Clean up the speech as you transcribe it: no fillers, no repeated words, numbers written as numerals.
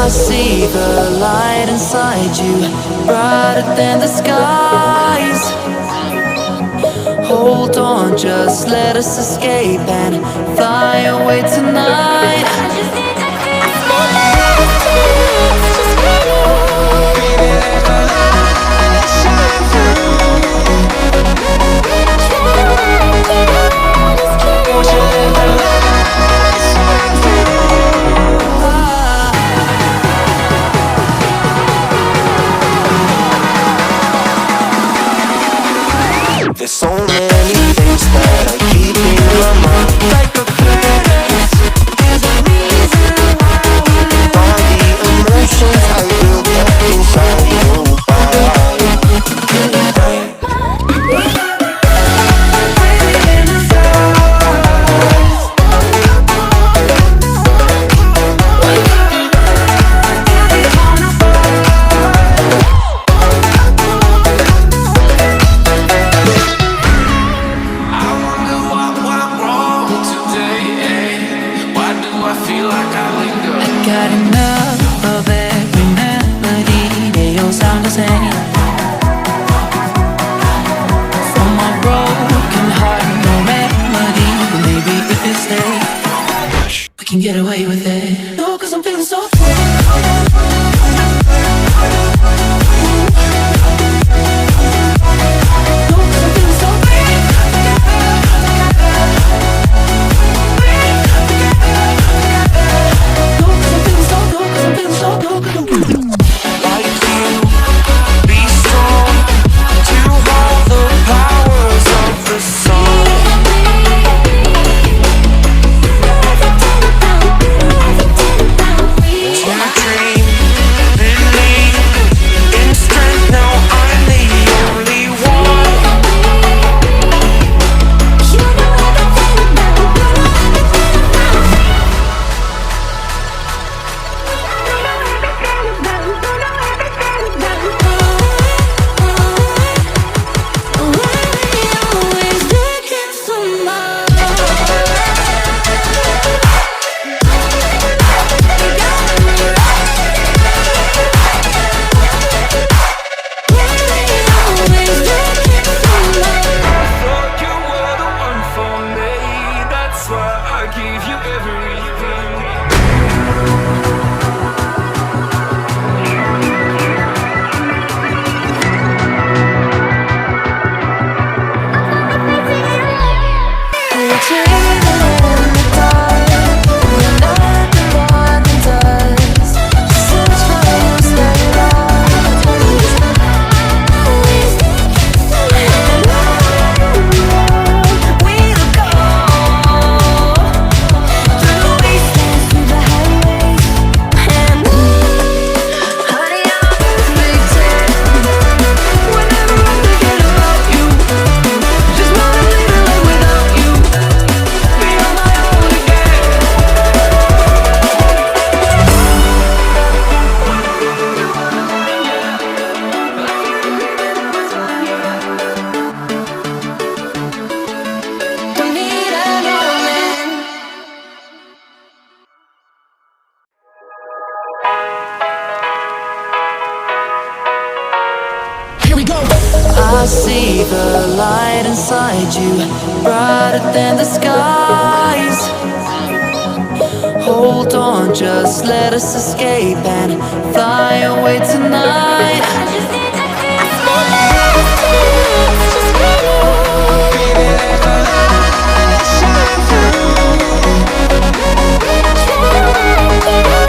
I see the light inside you, brighter than the skies. Hold on, just let us escape and fly away tonight. There's so many things that I keep in my mind, like a parents. There's a reason why we live. All the emotions I built up inside you. Got enough of every melody, they all sound the same. For my broken heart, no remedy. But maybe if you stay, we can get away with it. No, 'cause I'm feeling so free. I see the light inside you, brighter than the skies. Hold on, just let us escape and fly away tonight.